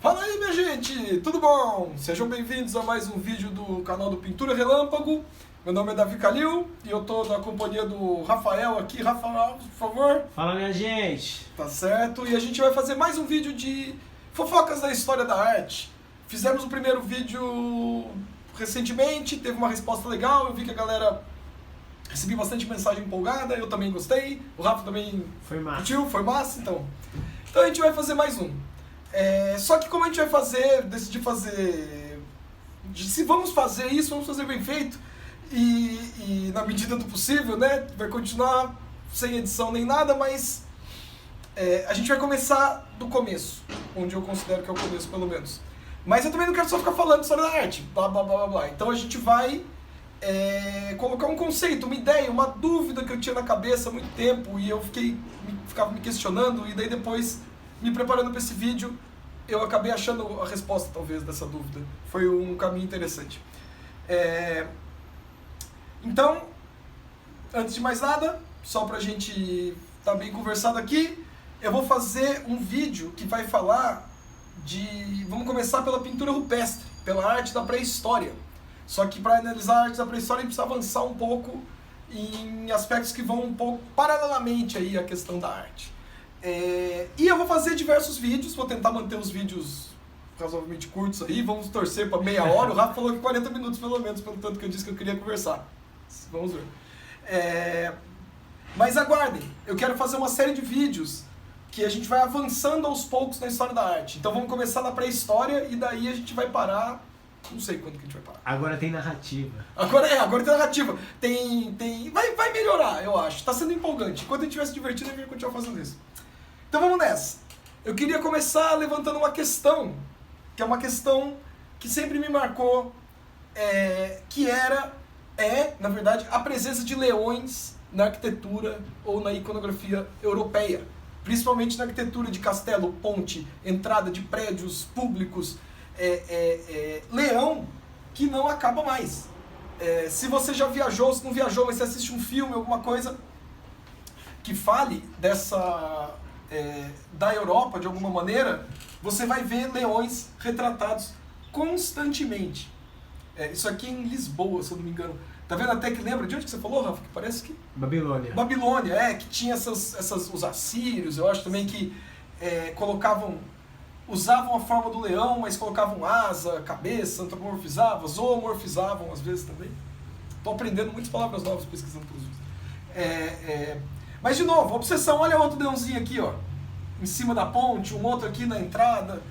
Fala aí, minha gente, tudo bom? Sejam bem-vindos a mais um vídeo do canal do Pintura Relâmpago. Meu nome é Davi Calil e eu tô na companhia do Rafael aqui. Rafael, por favor. Fala, minha gente. Tá certo, e a gente vai fazer mais um vídeo de fofocas da história da arte. Fizemos o primeiro vídeo recentemente, teve uma resposta legal, eu vi que a galera recebi bastante mensagem empolgada, eu também gostei, o Rafa também Foi massa. curtiu, foi massa, então a gente vai fazer mais um. Só que como a gente vai fazer, decidi fazer, se vamos fazer isso, vamos fazer bem feito e na medida do possível, né, vai continuar sem edição nem nada, mas a gente vai começar do começo, onde eu considero que é o começo pelo menos. Mas eu também não quero só ficar falando sobre a arte, blá blá blá blá. Então a gente vai colocar um conceito, uma ideia, uma dúvida que eu tinha na cabeça há muito tempo e eu ficava me questionando e daí depois, me preparando para esse vídeo, eu acabei achando a resposta talvez dessa dúvida. Foi um caminho interessante. Então, antes de mais nada, só pra gente estar bem conversado aqui, eu vou fazer um vídeo que vai falar vamos começar pela pintura rupestre, pela arte da pré-história. Só que para analisar a arte da pré-história a gente precisa avançar um pouco em aspectos que vão um pouco paralelamente aí à questão da arte. E eu vou fazer diversos vídeos, vou tentar manter os vídeos razoavelmente curtos aí, vamos torcer para meia hora. O Rafa falou que 40 minutos pelo menos, pelo tanto que eu disse que eu queria conversar. Vamos ver. Mas aguardem, eu quero fazer uma série de vídeos que a gente vai avançando aos poucos na história da arte. Então vamos começar na pré-história e daí a gente vai parar, não sei quando que a gente vai parar. Agora tem narrativa. Agora tem narrativa. Vai melhorar, eu acho. Tá sendo empolgante. Enquanto a gente estiver se divertindo, a gente vai continuar fazendo isso. Então vamos nessa. Eu queria começar levantando uma questão, que é uma questão que sempre me marcou, que na verdade, a presença de leões na arquitetura ou na iconografia europeia. Principalmente na arquitetura de castelo, ponte, entrada de prédios públicos. Leão que não acaba mais. Se você já viajou, se não viajou, mas você assiste um filme, alguma coisa que fale da Europa de alguma maneira, você vai ver leões retratados constantemente. Isso aqui em Lisboa, se eu não me engano. Tá vendo até que lembra de onde que você falou, Rafa? Que parece que... Babilônia. Babilônia, que tinha os assírios, eu acho também que usavam a forma do leão, mas colocavam asa, cabeça, antropomorfizavam, zoomorfizavam às vezes também. Tô aprendendo muitas palavras novas pesquisando pelos vídeos. Mas de novo, obsessão, olha outro leãozinho aqui, ó, em cima da ponte, um outro aqui na entrada.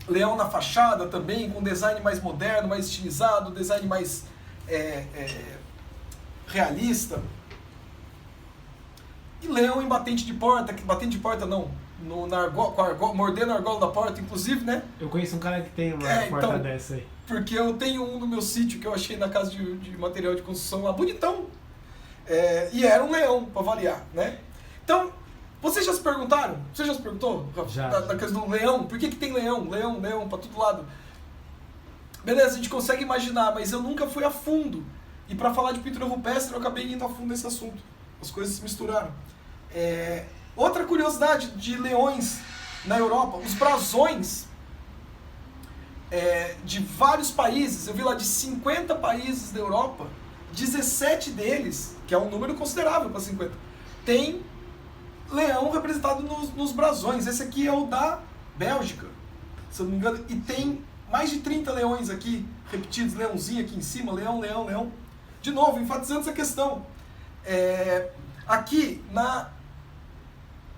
Leão na fachada também, com design mais moderno, mais estilizado, design mais realista. E leão em batente de porta não, mordendo a argola da porta, inclusive, né? Eu conheço um cara que tem uma porta dessa aí. Porque eu tenho um no meu sítio que eu achei na casa de material de construção lá, bonitão. E era um leão, para variar, né? Então, vocês já se perguntaram? Você já se perguntou? Já. Da questão do leão? Por que tem leão? Leão para todo lado. Beleza, a gente consegue imaginar, mas eu nunca fui a fundo. E para falar de pintura rupestre, eu acabei indo a fundo nesse assunto. As coisas se misturaram. Outra curiosidade de leões na Europa, os brasões de vários países, eu vi lá de 50 países da Europa, 17 deles, que é um número considerável para 50, tem leão representado nos brasões. Esse aqui é o da Bélgica, se eu não me engano, e tem mais de 30 leões aqui, repetidos, leãozinho aqui em cima, leão. De novo, enfatizando essa questão. Aqui na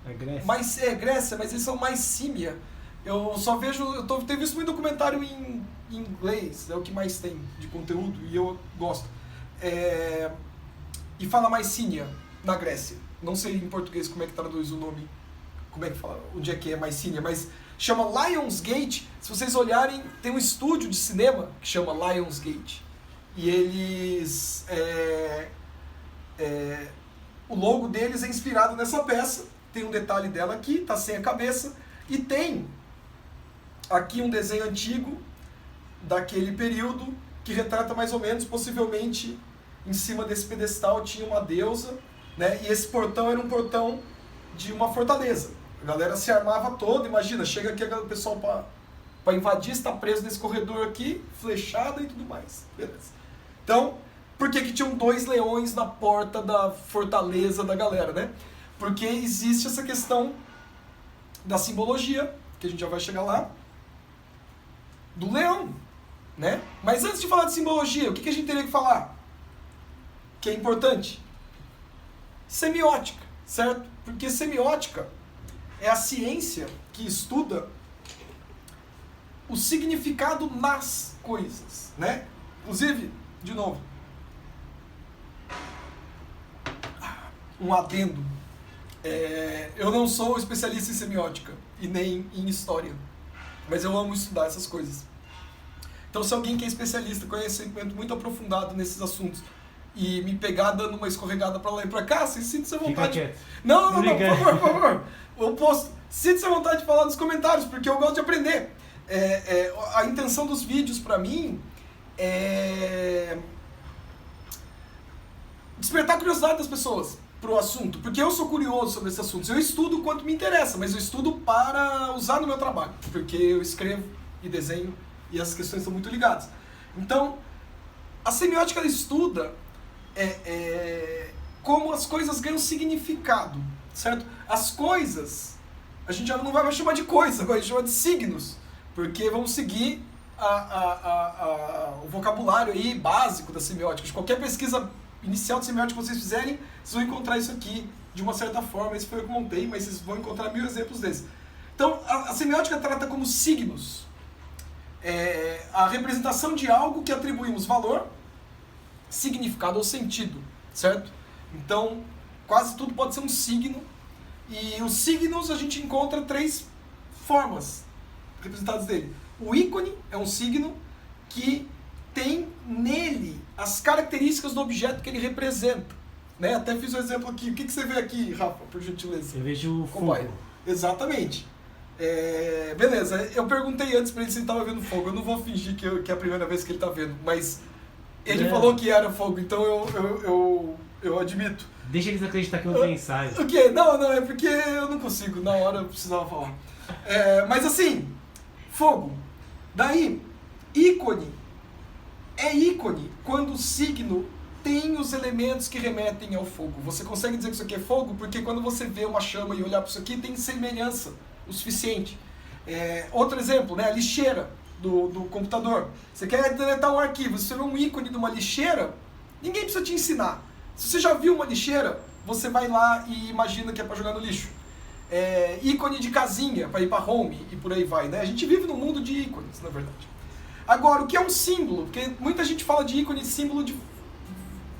Grécia. Grécia, mas eles são mais símia. Eu só vejo, tenho visto muito documentário em inglês, é o que mais tem de conteúdo e eu gosto. E fala mais símia na Grécia. Não sei em português como é que traduz o nome, como é que fala, onde é que é mais símia, mas chama Lionsgate. Se vocês olharem, tem um estúdio de cinema que chama Lionsgate. E eles... o logo deles é inspirado nessa peça. Tem um detalhe dela aqui, tá sem a cabeça. E tem aqui um desenho antigo daquele período que retrata mais ou menos, possivelmente, em cima desse pedestal tinha uma deusa, né? E esse portão era um portão de uma fortaleza. A galera se armava toda, imagina, chega aqui o pessoal para invadir, está preso nesse corredor aqui, flechada e tudo mais. Beleza. Então, por que tinham 2 leões na porta da fortaleza da galera, né? Porque existe essa questão da simbologia, que a gente já vai chegar lá, do leão, né? Mas antes de falar de simbologia, o que a gente teria que falar? Que é importante? Semiótica, certo? Porque semiótica é a ciência que estuda o significado nas coisas, né? Inclusive, de novo, um adendo. Eu não sou especialista em semiótica e nem em história, mas eu amo estudar essas coisas. Então, se alguém que é especialista, conhecimento muito aprofundado nesses assuntos, e me pegar dando uma escorregada pra lá e pra cá, você sinta-se à vontade. Fica quieto. Não, por favor. Eu posso. Sinta-se à vontade de falar nos comentários, porque eu gosto de aprender. A intenção dos vídeos pra mim é despertar a curiosidade das pessoas pro assunto, porque eu sou curioso sobre esses assuntos. Eu estudo o quanto me interessa, mas eu estudo para usar no meu trabalho, porque eu escrevo e desenho e essas questões estão muito ligadas. Então, a semiótica ela estuda como as coisas ganham significado, certo? As coisas, a gente já não vai mais chamar de coisa, agora a gente chama de signos, porque vamos seguir o vocabulário aí básico da semiótica. De qualquer pesquisa inicial de semiótica que vocês fizerem, vocês vão encontrar isso aqui de uma certa forma. Esse foi eu que montei, mas vocês vão encontrar 1000 exemplos desses. Então, a semiótica trata como signos a representação de algo que atribuímos valor, significado ou sentido, certo? Então, quase tudo pode ser um signo, e os signos a gente encontra 3 formas representadas dele. O ícone é um signo que tem nele as características do objeto que ele representa, né? Até fiz um exemplo aqui. O que você vê aqui, Rafa, por gentileza? Eu vejo fogo. Exatamente. Beleza, eu perguntei antes pra ele se ele estava vendo fogo. Eu não vou fingir que é a primeira vez que ele está vendo, mas ele falou que era fogo, então eu admito. Deixa eles acreditar que eu não tenho ensaio. O quê? Não, é porque eu não consigo, na hora eu precisava falar. Mas assim, fogo. Daí, ícone. É ícone quando o signo tem os elementos que remetem ao fogo. Você consegue dizer que isso aqui é fogo porque quando você vê uma chama e olhar para isso aqui, tem semelhança o suficiente. Outro exemplo, né, a lixeira do computador. Você quer deletar um arquivo, você vê um ícone de uma lixeira, ninguém precisa te ensinar. Se você já viu uma lixeira, você vai lá e imagina que é para jogar no lixo. Ícone de casinha, para ir para home e por aí vai, né? A gente vive num mundo de ícones, na verdade. Agora, o que é um símbolo? Porque muita gente fala de ícone e símbolo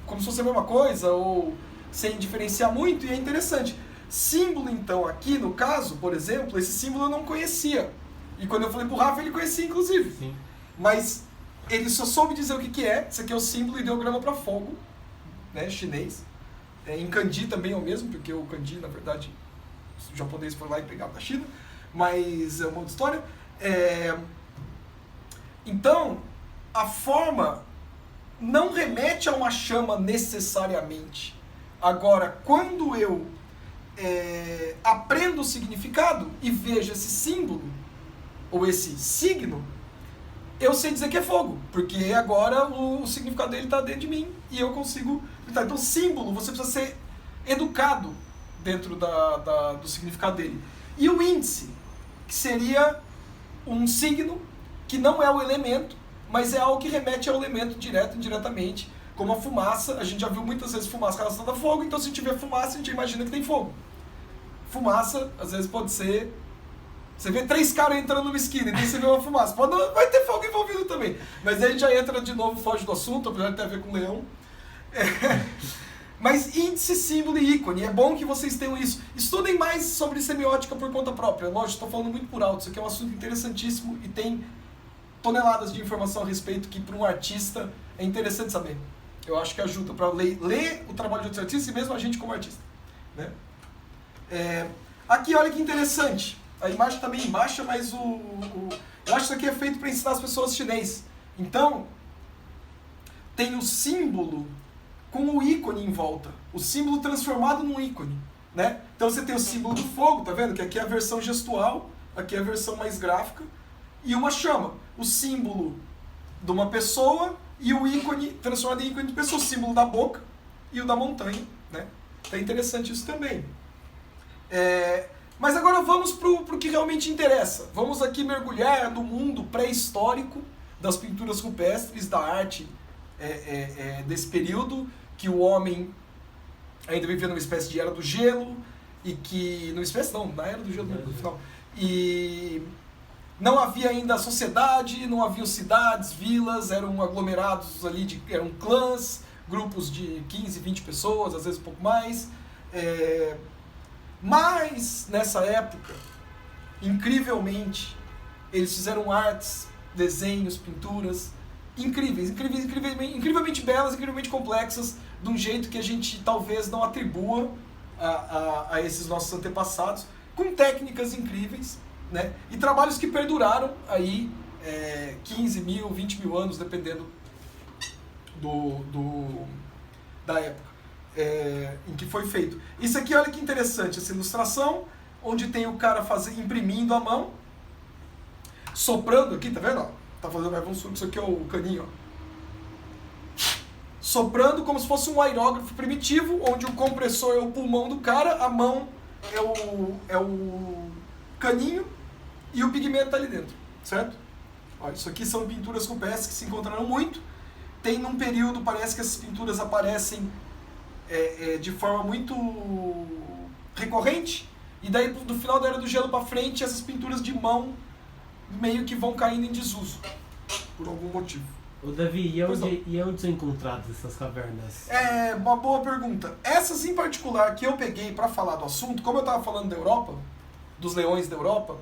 como se fosse a mesma coisa, ou sem diferenciar muito, e é interessante. Símbolo, então, aqui no caso, por exemplo, esse símbolo eu não conhecia. E quando eu falei pro Rafa, ele conhecia, inclusive. Sim. Mas ele só soube dizer o que é. Isso aqui é o símbolo ideograma para fogo, né, chinês. Em kanji também é o mesmo, porque o kanji, na verdade, o japonês foi lá e pegava da China. Mas é uma outra história. Então, a forma não remete a uma chama necessariamente. Agora, quando eu aprendo o significado e vejo esse símbolo, ou esse signo, eu sei dizer que é fogo, porque agora o significado dele está dentro de mim e eu consigo... Então, símbolo, você precisa ser educado dentro do significado dele. E o índice, que seria um signo que não é o elemento, mas é algo que remete ao elemento direto e indiretamente, como a fumaça. A gente já viu muitas vezes fumaça relacionada a fogo, então se tiver fumaça, a gente imagina que tem fogo. Fumaça, às vezes pode ser... Você vê 3 caras entrando numa esquina e daí você vê uma fumaça. Vai ter fogo envolvido também. Mas aí a gente já entra de novo, foge do assunto, apesar de ter a ver com leão. Mas índice, símbolo e ícone. É bom que vocês tenham isso. Estudem mais sobre semiótica por conta própria. Lógico, estou falando muito por alto. Isso aqui é um assunto interessantíssimo e tem toneladas de informação a respeito que para um artista é interessante saber. Eu acho que ajuda para ler o trabalho de outros artistas e mesmo a gente como artista, né? Aqui, olha que interessante. A imagem está meio baixa, mas eu acho que isso aqui é feito para ensinar as pessoas chinês. Então, tem o símbolo com o ícone em volta. O símbolo transformado num ícone, né? Então você tem o símbolo do fogo, tá vendo? Que aqui é a versão gestual, aqui é a versão mais gráfica, e uma chama. O símbolo de uma pessoa e o ícone transformado em ícone de pessoa, o símbolo da boca e o da montanha, né? É interessante isso também. Mas agora vamos para o que realmente interessa. Vamos aqui mergulhar no mundo pré-histórico das pinturas rupestres, da arte desse período, que o homem ainda vivia numa espécie de era do gelo, e que... Numa espécie não, na era do gelo no final. E não havia ainda sociedade, não haviam cidades, vilas, eram aglomerados ali, eram clãs, grupos de 15, 20 pessoas, às vezes um pouco mais. Mas, nessa época, incrivelmente, eles fizeram artes, desenhos, pinturas incrivelmente belas, incrivelmente complexas, de um jeito que a gente talvez não atribua a esses nossos antepassados, com técnicas incríveis, né? E trabalhos que perduraram aí 15 mil, 20 mil anos, dependendo da época em que foi feito. Isso aqui, olha que interessante, essa ilustração, onde tem o cara imprimindo a mão, soprando aqui, tá vendo? Ó, tá fazendo, vamos supor que isso aqui é o caninho, ó. Soprando como se fosse um aerógrafo primitivo, onde o compressor é o pulmão do cara, a mão é o caninho e o pigmento tá ali dentro, certo? Ó, isso aqui são pinturas rupestres que se encontraram muito. Tem num período, parece que essas pinturas aparecem de forma muito recorrente, e daí do final da Era do Gelo para frente, essas pinturas de mão meio que vão caindo em desuso, por algum motivo. Ô Davi, e onde são encontradas essas cavernas? É uma boa pergunta. Essas em particular que eu peguei para falar do assunto, como eu estava falando da Europa, dos leões da Europa,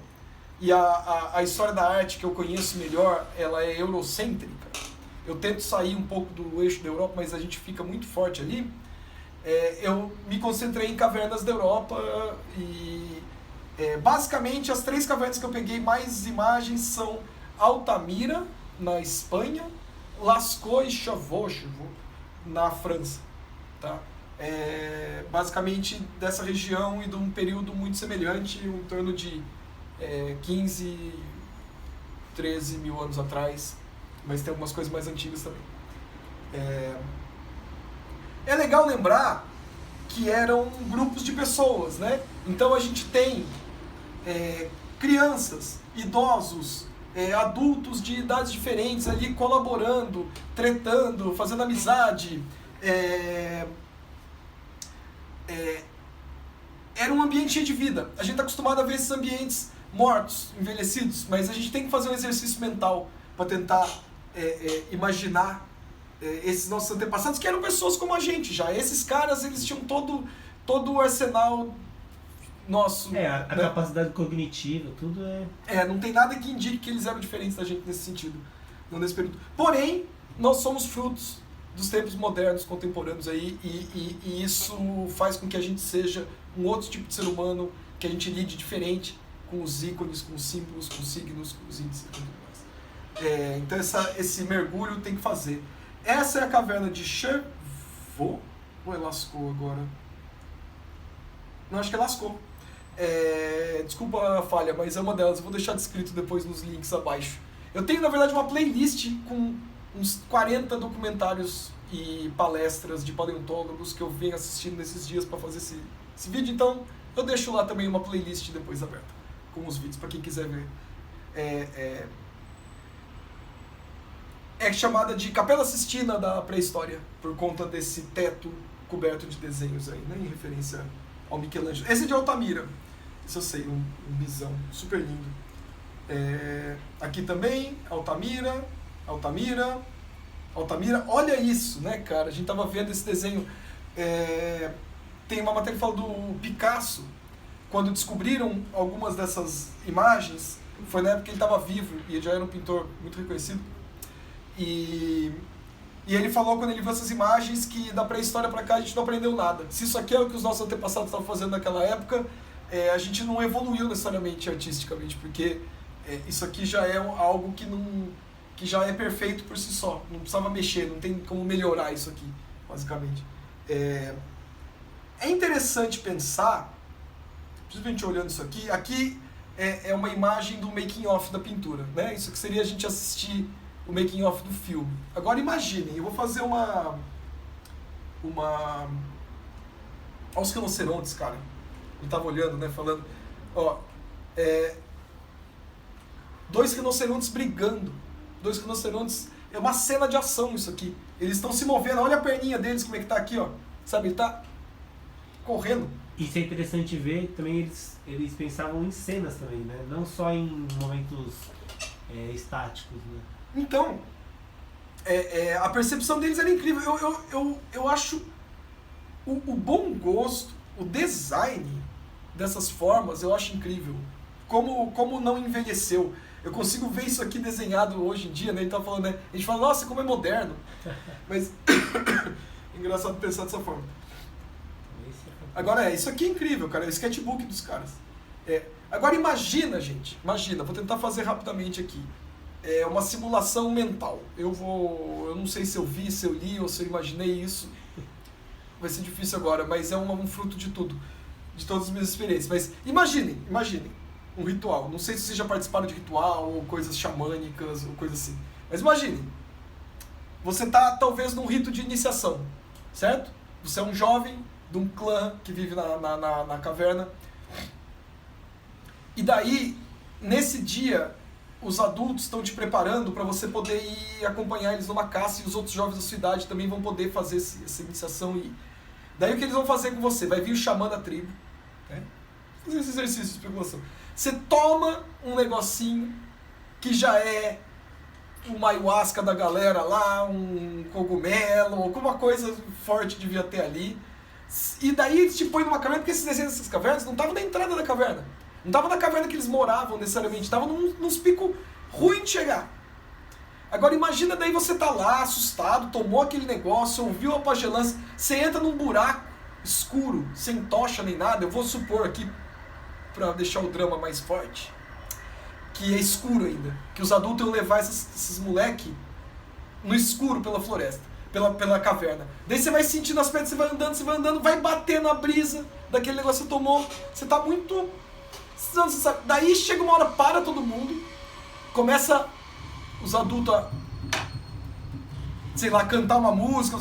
e a história da arte que eu conheço melhor, ela é eurocêntrica. Eu tento sair um pouco do eixo da Europa, mas a gente fica muito forte ali. Eu me concentrei em cavernas da Europa e basicamente as 3 cavernas que eu peguei mais imagens são Altamira, na Espanha, Lascaux e Chauveau, na França. Tá? Basicamente dessa região e de um período muito semelhante, em torno de 15, 13 mil anos atrás, mas tem algumas coisas mais antigas também. É legal lembrar que eram grupos de pessoas, né? Então a gente tem crianças, idosos, adultos de idades diferentes ali colaborando, tretando, fazendo amizade. Era um ambiente cheio de vida. A gente está acostumado a ver esses ambientes mortos, envelhecidos, mas a gente tem que fazer um exercício mental para tentar imaginar esses nossos antepassados, que eram pessoas como a gente já. Esses caras, eles tinham todo o arsenal nosso. A capacidade cognitiva, tudo não tem nada que indique que eles eram diferentes da gente nesse sentido, não nesse período. Porém, nós somos frutos dos tempos modernos, contemporâneos aí, e isso faz com que a gente seja um outro tipo de ser humano, que a gente lide diferente com os ícones, com os símbolos, com os signos, com os índices e tudo mais. Então esse mergulho tem que fazer. Essa é a caverna de Chauveau, ou é Lascaux agora? Não, acho que é Lascaux. Desculpa a falha, mas é uma delas. Eu vou deixar descrito depois nos links abaixo. Eu tenho, na verdade, uma playlist com uns 40 documentários e palestras de paleontólogos que eu venho assistindo nesses dias para fazer esse vídeo. Então, eu deixo lá também uma playlist depois aberta, com os vídeos, para quem quiser ver. É chamada de Capela Sistina da pré-história, por conta desse teto coberto de desenhos aí, né, em referência ao Michelangelo. Esse é de Altamira, isso eu sei, um bisão super lindo. Aqui também, Altamira, olha isso, né, cara? A gente tava vendo esse desenho. Tem uma matéria que fala do Picasso, quando descobriram algumas dessas imagens, foi na época que ele estava vivo, e ele já era um pintor muito reconhecido. E ele falou, quando ele viu essas imagens, que da pré-história para cá a gente não aprendeu nada. Se isso aqui é o que os nossos antepassados estavam fazendo naquela época, a gente não evoluiu necessariamente artisticamente, porque isso aqui já é algo que já é perfeito por si só. Não precisava mexer, não tem como melhorar isso aqui, basicamente. é interessante pensar, principalmente olhando isso aqui, aqui é uma imagem do making of da pintura, né? Isso que seria a gente assistir o making of do filme. Agora imaginem, eu vou fazer uma olha os rinocerontes, cara. Eu tava olhando, né, falando, ó, dois rinocerontes brigando, dois rinocerontes, é uma cena de ação isso aqui. Eles estão se movendo, olha a perninha deles como é que tá aqui, ó. Sabe, ele tá correndo. Isso é interessante ver, também eles pensavam em cenas também, né? Não só em momentos estáticos, né? Então, a percepção deles era incrível. Eu acho o bom gosto, o design dessas formas, eu acho incrível. Como não envelheceu. Eu consigo ver isso aqui desenhado hoje em dia, né? Então, falando, né? A gente fala, nossa, como é moderno. Mas, engraçado pensar dessa forma. Agora, isso aqui é incrível, cara. É o sketchbook dos caras. Agora, imagina, gente. Imagina, vou tentar fazer rapidamente aqui. É uma simulação mental. Eu não sei se eu vi, se eu li ou se eu imaginei isso. Vai ser difícil agora, mas é um fruto de tudo. De todas as minhas experiências. Mas imaginem. Um ritual. Não sei se vocês já participaram de ritual ou coisas xamânicas ou coisa assim. Mas imagine. Você tá talvez num rito de iniciação, certo? Você é um jovem de um clã que vive na caverna. E daí, nesse dia, os adultos estão te preparando para você poder ir acompanhar eles numa caça e os outros jovens da sua idade também vão poder fazer essa iniciação. E daí o que eles vão fazer com você? Vai vir o xamã da tribo, né? Fazer esse exercício de especulação. Você toma um negocinho que já é uma ayahuasca da galera lá, um cogumelo, alguma coisa forte devia ter ali. E daí eles te põem numa caverna, porque esses desenhos dessas cavernas não estavam na entrada da caverna. Não estavam na caverna que eles moravam necessariamente, estavam nos picos ruins de chegar. Agora imagina daí você tá lá, assustado, tomou aquele negócio, ouviu a pagelança, você entra num buraco escuro, sem tocha nem nada, eu vou supor aqui, para deixar o drama mais forte, que é escuro ainda, que os adultos iam levar esses moleque no escuro pela floresta, pela caverna. Daí você vai sentindo as pedras, você vai andando, vai bater na brisa daquele negócio que você tomou, você tá muito... Você sabe. Daí chega uma hora, para todo mundo, começa os adultos a, sei lá, cantar uma música,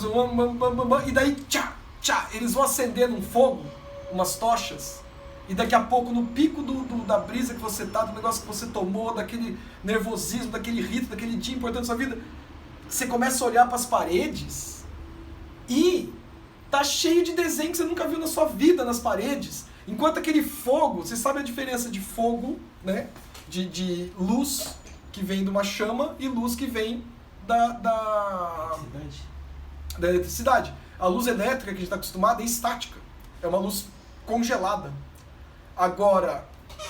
e daí, tchá, eles vão acender num fogo, umas tochas, e daqui a pouco, no pico da brisa que você tá, do negócio que você tomou, daquele nervosismo, daquele rito, daquele dia importante da sua vida, você começa a olhar para as paredes e tá cheio de desenho que você nunca viu na sua vida nas paredes. Enquanto aquele fogo, você sabe a diferença de fogo, né? De luz que vem de uma chama e luz que vem da eletricidade. A luz elétrica que a gente está acostumado é estática, é uma luz congelada. Agora,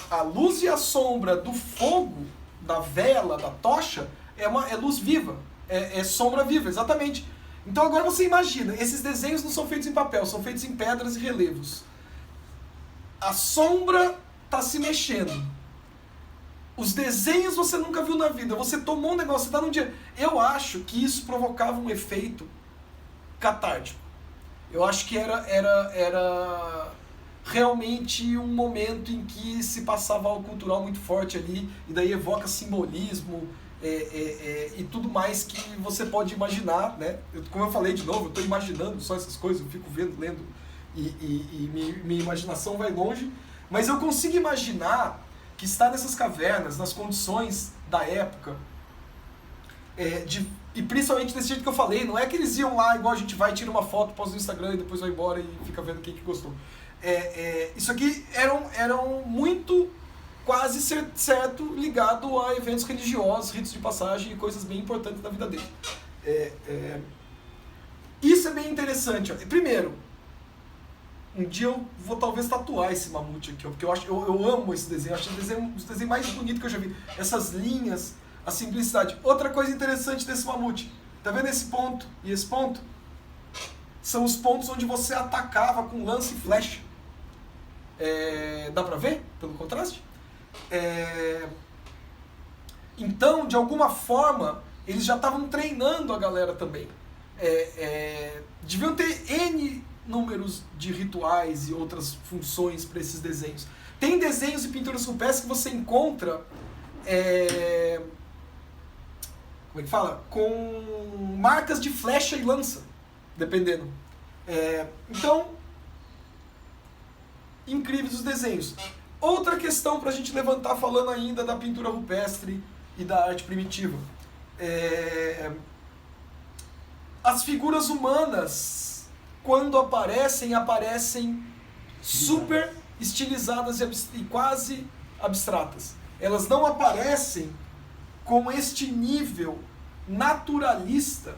a luz e a sombra do fogo, da vela, da tocha, é luz viva, é sombra viva, exatamente. Então agora você imagina, esses desenhos não são feitos em papel, são feitos em pedras e relevos. A sombra está se mexendo. Os desenhos você nunca viu na vida, você tomou um negócio, você está num dia... Eu acho que isso provocava um efeito catártico. Eu acho que era realmente um momento em que se passava algo cultural muito forte ali, e daí evoca simbolismo e tudo mais que você pode imaginar, né? Como eu falei de novo, eu estou imaginando só essas coisas, eu fico vendo, lendo, e minha imaginação vai longe, mas eu consigo imaginar que está nessas cavernas, nas condições da época, e principalmente desse jeito que eu falei, não é que eles iam lá igual a gente vai, tira uma foto, posta no Instagram e depois vai embora e fica vendo quem que gostou. Isso aqui eram muito quase certo ligado a eventos religiosos, ritos de passagem e coisas bem importantes da vida dele. Isso é bem interessante. Ó. Primeiro, um dia eu vou talvez tatuar esse mamute aqui, ó, porque eu amo esse desenho, eu acho esse desenho um dos desenhos mais bonitos que eu já vi. Essas linhas, a simplicidade. Outra coisa interessante desse mamute, tá vendo esse ponto e esse ponto? São os pontos onde você atacava com lance e flecha. Dá pra ver pelo contraste? Então, de alguma forma, eles já estavam treinando a galera também. Deviam ter N números de rituais e outras funções para esses desenhos. Tem desenhos e pinturas rupestres que você encontra, como é que fala? Com marcas de flecha e lança, dependendo. Então, incríveis os desenhos. Outra questão para a gente levantar, falando ainda da pintura rupestre e da arte primitiva. As figuras humanas, quando aparecem super estilizadas e quase abstratas. Elas não aparecem com este nível naturalista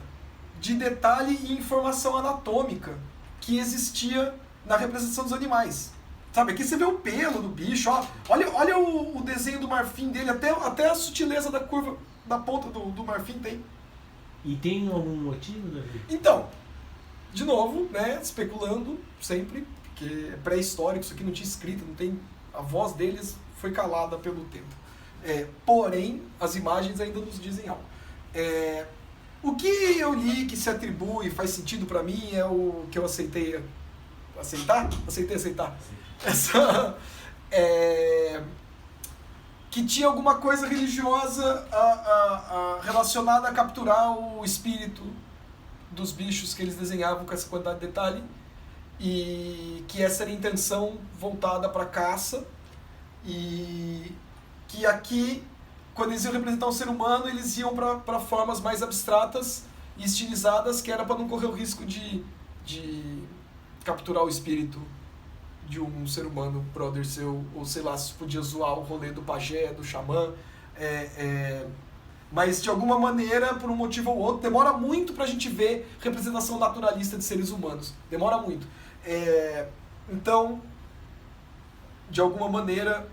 de detalhe e informação anatômica que existia na representação dos animais. Sabe, aqui você vê o pelo do bicho, ó. Olha o desenho do marfim dele, até a sutileza da curva da ponta do marfim tem. E tem algum motivo, Davi? Então, de novo, né, especulando sempre, porque é pré-histórico, isso aqui não tinha escrita, não tem, a voz deles foi calada pelo tempo. Porém, as imagens ainda nos dizem algo. O que eu li que se atribui, faz sentido para mim, é o que eu aceitei aceitar. Que tinha alguma coisa religiosa relacionada a capturar o espírito dos bichos que eles desenhavam com essa quantidade de detalhe, e que essa era a intenção voltada para a caça, e que aqui, quando eles iam representar um ser humano, eles iam para formas mais abstratas e estilizadas, que era para não correr o risco de capturar o espírito de um ser humano, brother seu, ou sei lá, se podia zoar o rolê do pajé, do xamã, mas de alguma maneira, por um motivo ou outro, demora muito pra gente ver representação naturalista de seres humanos, demora muito. Então, de alguma maneira,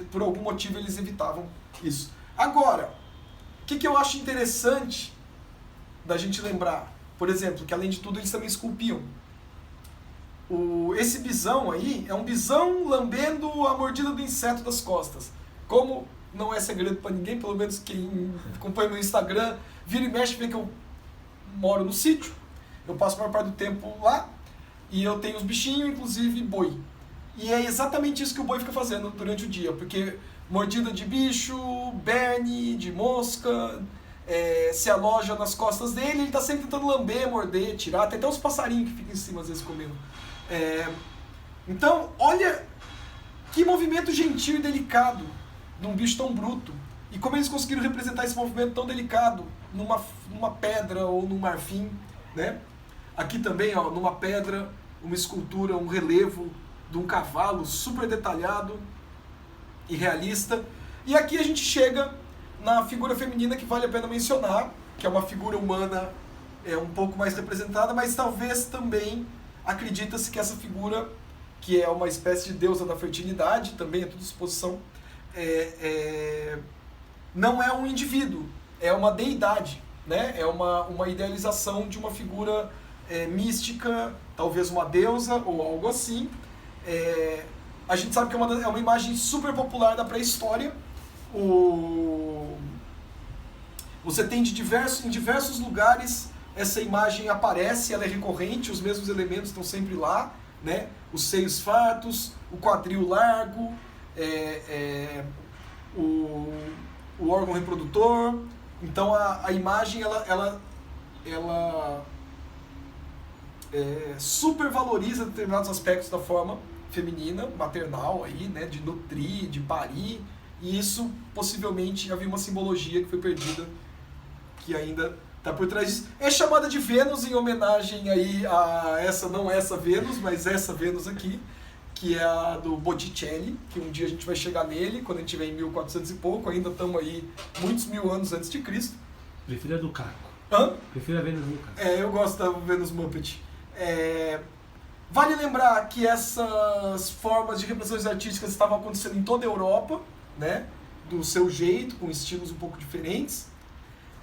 por algum motivo eles evitavam isso. Agora, o que eu acho interessante da gente lembrar, por exemplo, que além de tudo eles também esculpiam. Esse bisão aí é um bisão lambendo a mordida do inseto das costas. Como não é segredo para ninguém, pelo menos quem acompanha meu Instagram, vira e mexe, vê que eu moro no sítio. Eu passo a maior parte do tempo lá e eu tenho os bichinhos, inclusive boi. E é exatamente isso que o boi fica fazendo durante o dia, porque mordida de bicho, berne, de mosca, se aloja nas costas dele, ele está sempre tentando lamber, morder, tirar. Tem até uns passarinhos que ficam em cima às vezes comendo. Então, olha que movimento gentil e delicado de um bicho tão bruto. E como eles conseguiram representar esse movimento tão delicado numa pedra ou num marfim, né? Aqui também, ó, numa pedra, uma escultura, um relevo de um cavalo super detalhado e realista. E aqui a gente chega na figura feminina que vale a pena mencionar, que é uma figura humana um pouco mais representada, mas talvez também acredita-se que essa figura, que é uma espécie de deusa da fertilidade, também é tudo suposição, não é um indivíduo, é uma deidade, né? É uma idealização de uma figura mística, talvez uma deusa ou algo assim. A gente sabe que é uma imagem super popular da pré-história. Você tem em diversos lugares essa imagem aparece, ela é recorrente, os mesmos elementos estão sempre lá, né? Os seios fartos, o quadril largo, o órgão reprodutor. Então a imagem ela supervaloriza determinados aspectos da forma feminina, maternal, aí, né? De nutrir, de parir, e isso possivelmente havia uma simbologia que foi perdida, que ainda está por trás disso. É chamada de Vênus em homenagem aí a não essa Vênus, mas essa Vênus aqui, que é a do Botticelli, que um dia a gente vai chegar nele, quando a gente estiver em 1400 e pouco, ainda estamos aí muitos mil anos antes de Cristo. Prefiro a do Caco. Hã? Prefiro a Vênus do Caco. Eu gosto da Vênus Muppet. Vale lembrar que essas formas de representações artísticas estavam acontecendo em toda a Europa, né? Do seu jeito, com estilos um pouco diferentes.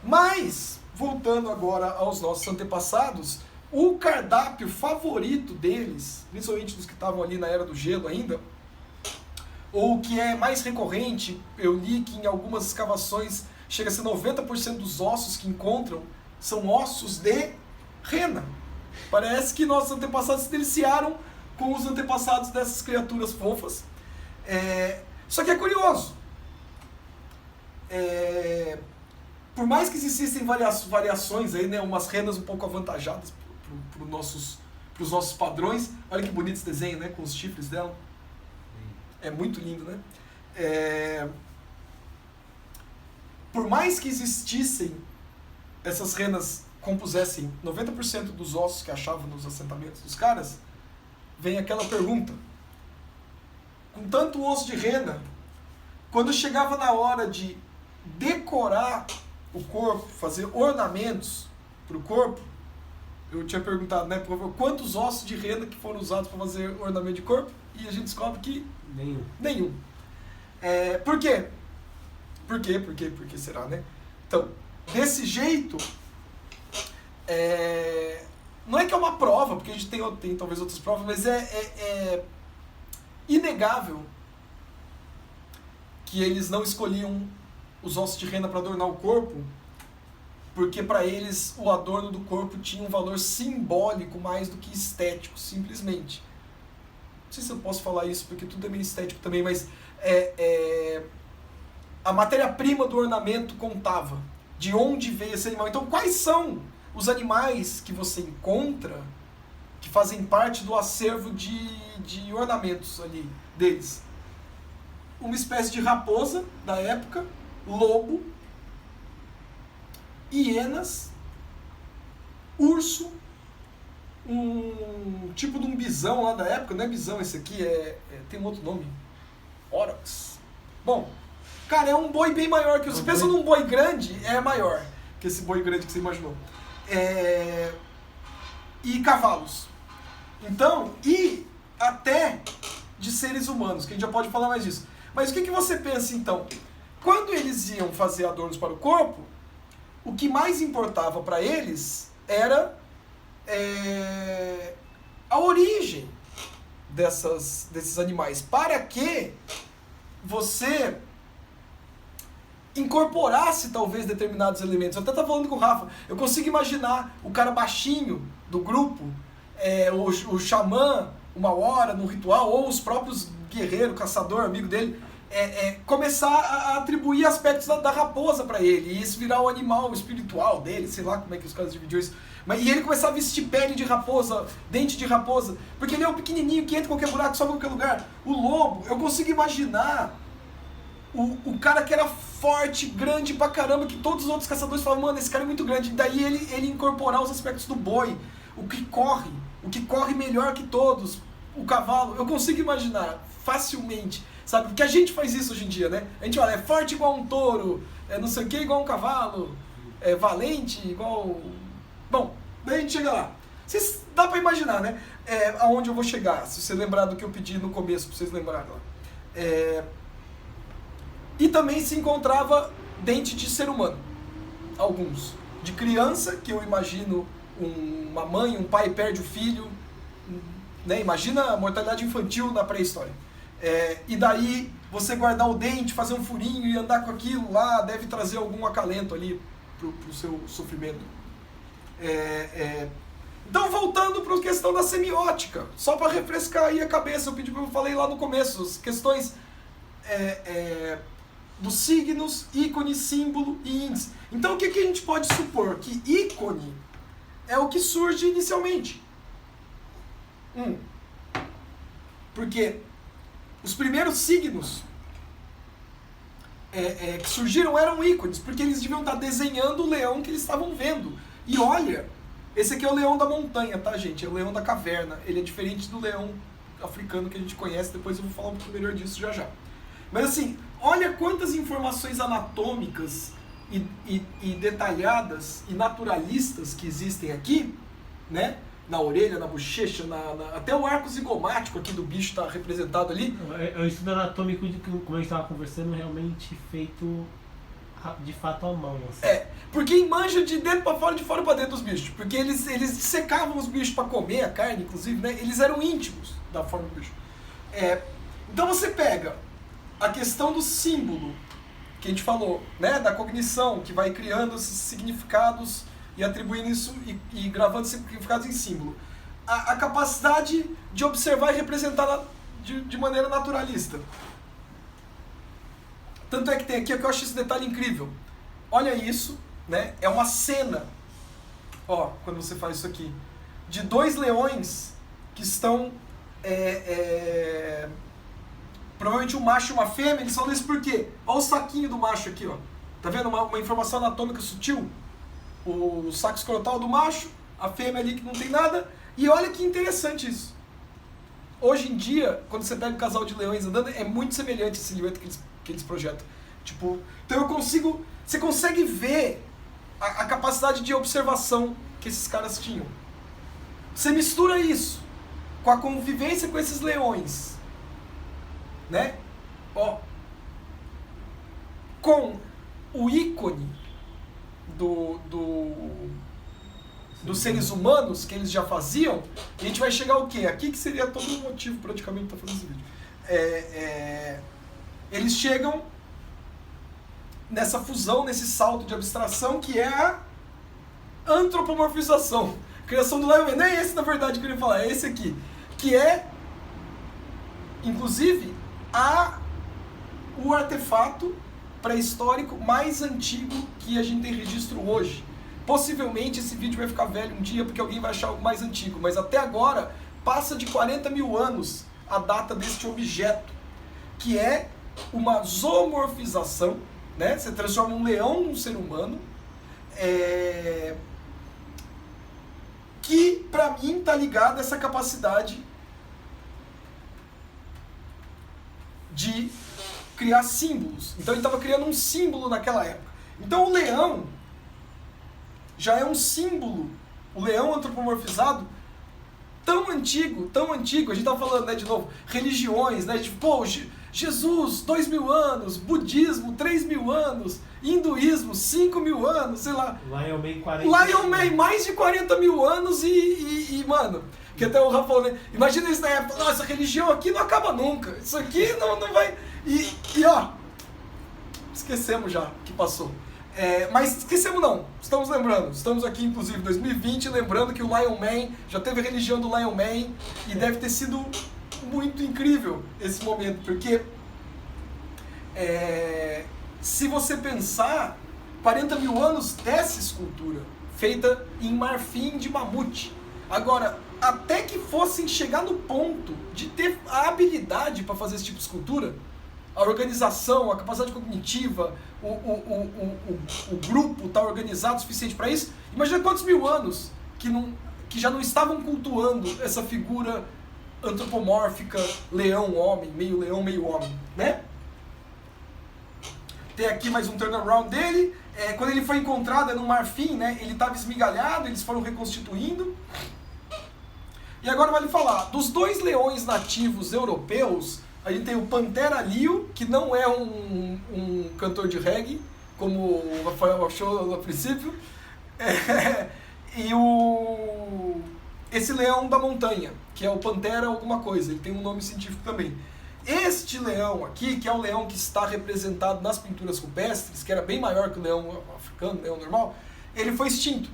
Mas, voltando agora aos nossos antepassados, o cardápio favorito deles, principalmente dos que estavam ali na Era do Gelo ainda, ou que é mais recorrente, eu li que em algumas escavações chega a ser 90% dos ossos que encontram são ossos de rena. Parece que nossos antepassados se deliciaram com os antepassados dessas criaturas fofas. Só que é curioso. Por mais que existissem variações aí, né, umas renas um pouco avantajadas para os nossos padrões. Olha que bonito esse desenho, né, com os chifres dela. É muito lindo, né? Por mais que existissem, essas renas compusessem 90% dos ossos que achavam nos assentamentos dos caras, vem aquela pergunta. Com tanto osso de rena, quando chegava na hora de decorar o corpo, fazer ornamentos para o corpo, eu tinha perguntado, né, por favor, quantos ossos de rena que foram usados para fazer ornamento de corpo, e a gente descobre que nenhum. Por quê? Por que será, né? Então, desse jeito, não é que é uma prova, porque a gente tem talvez outras provas, mas é inegável que eles não escolhiam os ossos de rena para adornar o corpo, porque para eles o adorno do corpo tinha um valor simbólico mais do que estético, simplesmente. Não sei se eu posso falar isso, porque tudo é meio estético também, mas a matéria-prima do ornamento contava de onde veio esse animal. Então, quais são os animais que você encontra que fazem parte do acervo de ornamentos ali deles? Uma espécie de raposa da época, lobo, hienas, urso, um tipo de um bisão lá da época, não é bisão esse aqui, tem um outro nome, Aurochs. Bom, cara, é um boi bem maior que você pensa num boi grande, é maior que esse boi grande que você imaginou. E cavalos. Então, e até de seres humanos, que a gente já pode falar mais disso. Mas o que você pensa então? Quando eles iam fazer adornos para o corpo, o que mais importava para eles era a origem desses animais. Para que você incorporasse talvez determinados elementos. Eu até estava falando com o Rafa, eu consigo imaginar o cara baixinho do grupo, o xamã, uma hora no ritual, ou os próprios guerreiros, caçador, amigo dele, começar a atribuir aspectos da raposa para ele, e isso virar o animal espiritual dele, sei lá como é que os caras dividiram isso. E ele começar a vestir pele de raposa, dente de raposa, porque ele é um pequenininho que entra em qualquer buraco, sobe em qualquer lugar. O lobo, eu consigo imaginar o cara que era forte, grande pra caramba, que todos os outros caçadores falavam, mano, esse cara é muito grande. Daí ele incorporar os aspectos do boi, o que corre melhor que todos, o cavalo. Eu consigo imaginar facilmente, sabe? Porque a gente faz isso hoje em dia, né? A gente olha, é forte igual um touro, não sei o que igual um cavalo, é valente igual... Bom, daí a gente chega lá. Dá pra imaginar, né? Aonde eu vou chegar, se você lembrar do que eu pedi no começo, pra vocês lembrarem lá. E também se encontrava dente de ser humano. Alguns. De criança, que eu imagino uma mãe, um pai perde o filho, né? Imagina a mortalidade infantil na pré-história. E daí você guardar o dente, fazer um furinho e andar com aquilo lá, deve trazer algum acalento ali pro seu sofrimento. Então, voltando para a questão da semiótica, só para refrescar aí a cabeça, eu falei lá no começo, as questões dos signos, ícone, símbolo e índice. Então, o que a gente pode supor? Que ícone é o que surge inicialmente. Porque os primeiros signos que surgiram eram ícones, porque eles deviam estar desenhando o leão que eles estavam vendo. E olha, esse aqui é o leão da montanha, tá, gente? É o leão da caverna. Ele é diferente do leão africano que a gente conhece, depois eu vou falar um pouco melhor disso já já. Mas assim, olha quantas informações anatômicas e detalhadas e naturalistas que existem aqui, né? Na orelha, na bochecha, até o arco zigomático aqui do bicho está representado ali. É o estudo anatômico, como a gente estava conversando, realmente feito de fato à mão. Assim. Porque manja de dentro para fora, de fora para dentro dos bichos. Porque eles secavam os bichos para comer a carne, inclusive, né? Eles eram íntimos da forma do bicho. Então você pega a questão do símbolo, que a gente falou, né? Da cognição, que vai criando esses significados e atribuindo isso e gravando significados em símbolo. A capacidade de observar e representar de maneira naturalista. Tanto é que tem aqui, que eu acho esse detalhe incrível. Olha isso, né? É uma cena, ó, quando você faz isso aqui, de 2 leões que estão, provavelmente um macho e uma fêmea. Eles falam isso por quê? Olha o saquinho do macho aqui, ó. Tá vendo? Uma informação anatômica sutil. O saco escrotal do macho, a fêmea ali que não tem nada. E olha que interessante isso. Hoje em dia, quando você pega um casal de leões andando, é muito semelhante a silhueta que eles projetam. Tipo, então você consegue ver a capacidade de observação que esses caras tinham. Você mistura isso com a convivência com esses leões, né? Ó, com o ícone dos seres humanos que eles já faziam, a gente vai chegar ao quê? Aqui que seria todo o motivo praticamente para fazer esse vídeo. Eles chegam nessa fusão, nesse salto de abstração que é a antropomorfização. A criação do Lion Man. Nem esse, na verdade, que eu queria falar, é esse aqui. Que é, inclusive, o artefato pré-histórico mais antigo que a gente tem registro hoje. Possivelmente esse vídeo vai ficar velho um dia porque alguém vai achar algo mais antigo, mas até agora passa de 40 mil anos a data deste objeto, que é uma zoomorfização, né? Você transforma um leão num ser humano, que pra mim está ligado a essa capacidade de criar símbolos. Então ele estava criando um símbolo naquela época. Então o leão já é um símbolo, o leão antropomorfizado, tão antigo, a gente estava falando, né, de novo, religiões, né, tipo, pô, Jesus, 2.000 anos, budismo, 3.000 anos, hinduísmo, 5.000 anos, sei lá. Lion Man 40. Lion Man, mais de 40 mil anos e mano, que até o Rafa falou, né, imagina isso na época, nossa, essa religião aqui não acaba nunca, isso aqui não vai, e ó, esquecemos já que passou. Mas esquecemos não, estamos lembrando, estamos aqui inclusive em 2020 lembrando que o Lion Man, já teve a religião do Lion Man e deve ter sido muito incrível esse momento, porque se você pensar, 40 mil anos dessa escultura, feita em marfim de mamute. Agora, até que fossem chegar no ponto de ter a habilidade para fazer esse tipo de escultura, a organização, a capacidade cognitiva, o grupo está organizado o suficiente para isso. Imagina quantos mil anos que já não estavam cultuando essa figura antropomórfica, leão-homem, meio homem, né? Tem aqui mais um turnaround dele. Quando ele foi encontrado no marfim, né, ele estava esmigalhado, eles foram reconstituindo. E agora vale falar, dos 2 leões nativos europeus, a gente tem o Pantera Leo, que não é um cantor de reggae, como o Rafael achou no princípio, e esse leão da montanha, que é o Pantera alguma coisa, ele tem um nome científico também. Este leão aqui, que é o leão que está representado nas pinturas rupestres, que era bem maior que o leão africano, o leão normal, ele foi extinto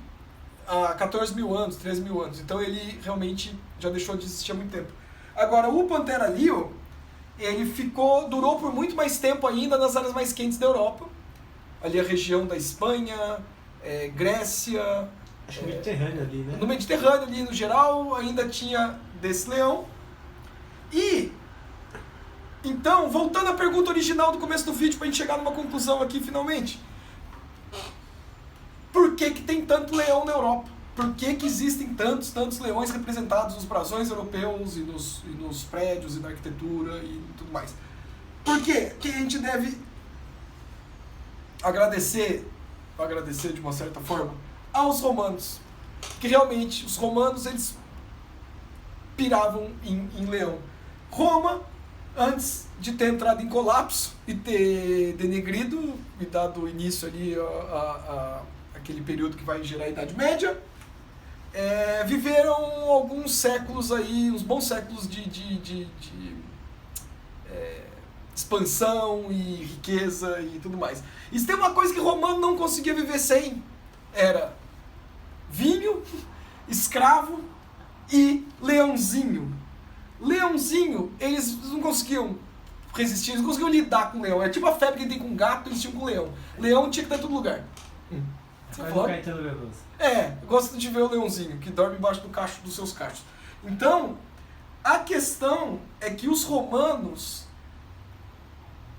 há 14 mil anos, 13 mil anos, então ele realmente já deixou de existir há muito tempo. Agora, o Pantera Leo, ele durou por muito mais tempo ainda nas áreas mais quentes da Europa, ali a região da Espanha, Grécia... Acho Mediterrâneo ali, né? No Mediterrâneo ali, no geral, ainda tinha desse leão. E, então, voltando à pergunta original do começo do vídeo, para a gente chegar numa conclusão aqui, finalmente. Por que tem tanto leão na Europa? Por que existem tantos leões representados nos brasões europeus e nos prédios e na arquitetura e tudo mais? Por quê? Que a gente deve agradecer de uma certa forma, aos romanos. Que realmente, os romanos, eles piravam em leão. Roma, antes de ter entrado em colapso e ter denegrido e dado início ali a aquele período que vai gerar a Idade Média, viveram alguns séculos aí, uns bons séculos de expansão e riqueza e tudo mais. E se tem uma coisa que o romano não conseguia viver sem, era vinho, escravo e leãozinho. Leãozinho, eles não conseguiam resistir, eles não conseguiam lidar com o leão. É tipo a febre que tem com gato, eles tinham com o leão. Leão tinha que estar em todo lugar. Você Mas falou? o Caetano Veloso. Eu gosto de ver o leãozinho, que dorme embaixo do cacho dos seus cachos. Então, a questão é que os romanos,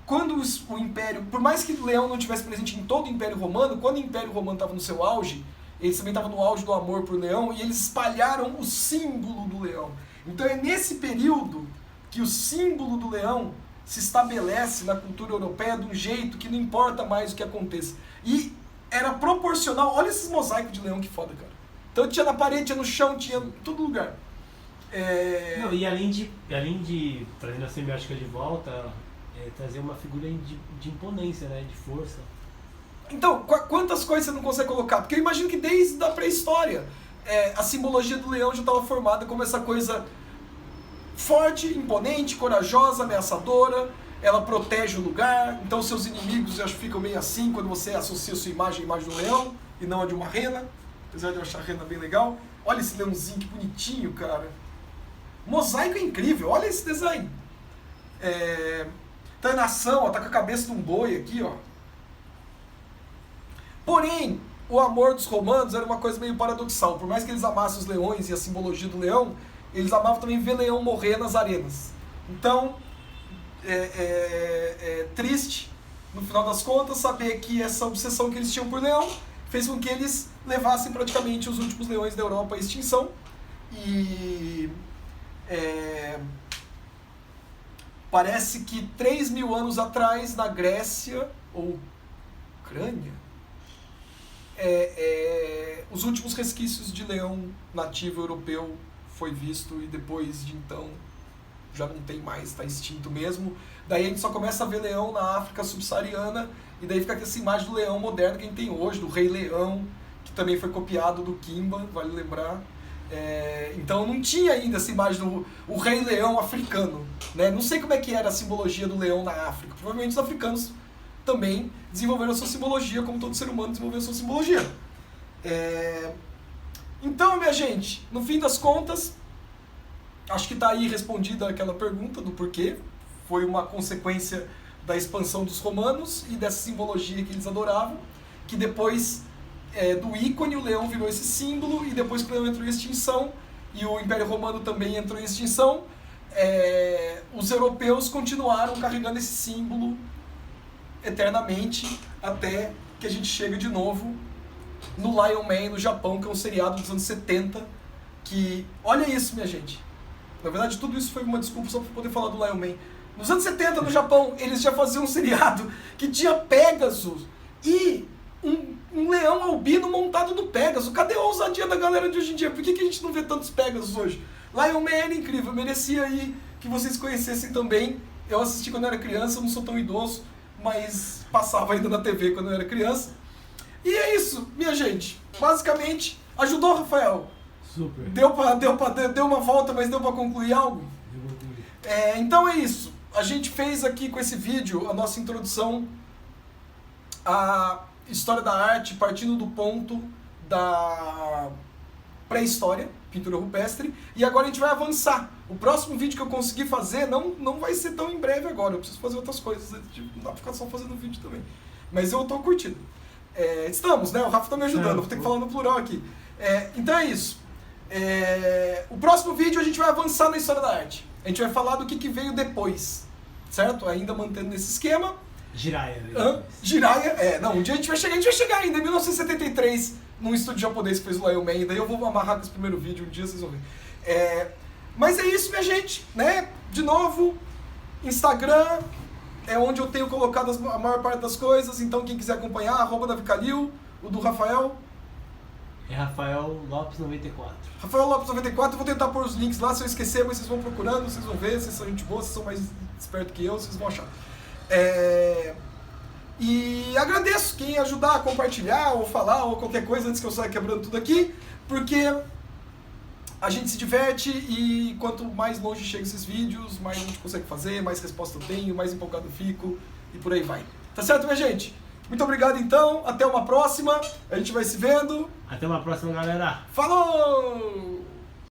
quando o Império, por mais que o leão não estivesse presente em todo o Império Romano, quando o Império Romano estava no seu auge, eles também estavam no auge do amor por leão, e eles espalharam o símbolo do leão. Então é nesse período que o símbolo do leão se estabelece na cultura europeia de um jeito que não importa mais o que aconteça. E era proporcional, olha esses mosaicos de leão que foda, cara. Então tinha na parede, tinha no chão, tinha em todo lugar. Não, e além de trazer a semiótica de volta, trazer uma figura de imponência, né? De força. Então, quantas coisas você não consegue colocar? Porque eu imagino que desde a pré-história a simbologia do leão já estava formada como essa coisa forte, imponente, corajosa, ameaçadora. Ela protege o lugar, então seus inimigos já ficam meio assim quando você associa a sua imagem à imagem do leão e não a de uma rena. Apesar de eu achar a rena bem legal. Olha esse leãozinho, que bonitinho, cara. Mosaico é incrível, olha esse design. Tá em nação, ó, tá com a cabeça de um boi aqui, ó. Porém, o amor dos romanos era uma coisa meio paradoxal. Por mais que eles amassem os leões e a simbologia do leão, eles amavam também ver leão morrer nas arenas. Então, é triste, no final das contas, saber que essa obsessão que eles tinham por leão fez com que eles levassem praticamente os últimos leões da Europa à extinção. E parece que 3.000 anos atrás, na Grécia, ou Ucrânia, os últimos resquícios de leão nativo europeu foi visto, e depois de então já não tem mais, está extinto mesmo. Daí a gente só começa a ver leão na África subsaariana, e daí fica essa imagem do leão moderno que a gente tem hoje, do Rei Leão, que também foi copiado do Kimba, vale lembrar. Então não tinha ainda essa imagem do o Rei Leão africano, né? Não sei como é que era a simbologia do leão na África. Provavelmente os africanos também desenvolveram a sua simbologia, como todo ser humano desenvolveu a sua simbologia. Então, minha gente, no fim das contas, acho que está aí respondida aquela pergunta do porquê. Foi uma consequência da expansão dos romanos e dessa simbologia que eles adoravam, que depois do ícone o leão virou esse símbolo, e depois que o leão entrou em extinção e o Império Romano também entrou em extinção, os europeus continuaram carregando esse símbolo eternamente, até que a gente chega de novo no Lion Man, no Japão, que é um seriado dos anos 70, que, olha isso, minha gente, na verdade tudo isso foi uma desculpa só para poder falar do Lion Man. Nos anos 70, no Japão, eles já faziam um seriado que tinha Pegasus e um leão albino montado no Pegasus. Cadê a ousadia da galera de hoje em dia? Por que a gente não vê tantos Pegasus hoje? Lion Man era incrível, merecia aí que vocês conhecessem também. Eu assisti quando eu era criança, eu não sou tão idoso, mas passava ainda na TV quando eu era criança. E é isso, minha gente. Basicamente, ajudou, Rafael? Super. Deu uma volta, mas deu pra concluir algo? Então é isso. A gente fez aqui com esse vídeo a nossa introdução à história da arte, partindo do ponto da pré-história, pintura rupestre, e agora a gente vai avançar. O próximo vídeo que eu conseguir fazer não vai ser tão em breve agora, eu preciso fazer outras coisas, não dá pra ficar só fazendo vídeo também. Mas eu tô curtindo. Estamos, né? O Rafa tá me ajudando, vou ter que falar no plural aqui. Então é isso. O próximo vídeo a gente vai avançar na história da arte. A gente vai falar do que veio depois, certo? Ainda mantendo esse esquema. Jiraiya. Jiraiya, não, um dia a gente vai chegar ainda, em 1973, num estúdio japonês que fez o Lion Man, e daí eu vou amarrar com esse primeiro vídeo, um dia vocês vão ver. Mas é isso, minha gente, né? De novo, Instagram é onde eu tenho colocado a maior parte das coisas, então quem quiser acompanhar, @DaviCalil, o do Rafael. É Rafael Lopes 94. Rafael Lopes 94, eu vou tentar pôr os links lá, se eu esquecer, mas vocês vão procurando, vocês vão ver, vocês são gente boa, vocês são mais espertos que eu, vocês vão achar. E agradeço quem ajudar a compartilhar, ou falar, ou qualquer coisa antes que eu saia quebrando tudo aqui, porque a gente se diverte, e quanto mais longe chegam esses vídeos, mais a gente consegue fazer, mais resposta eu tenho, mais empolgado eu fico, e por aí vai. Tá certo, minha gente? Muito obrigado então, até uma próxima. A gente vai se vendo. Até uma próxima, galera. Falou!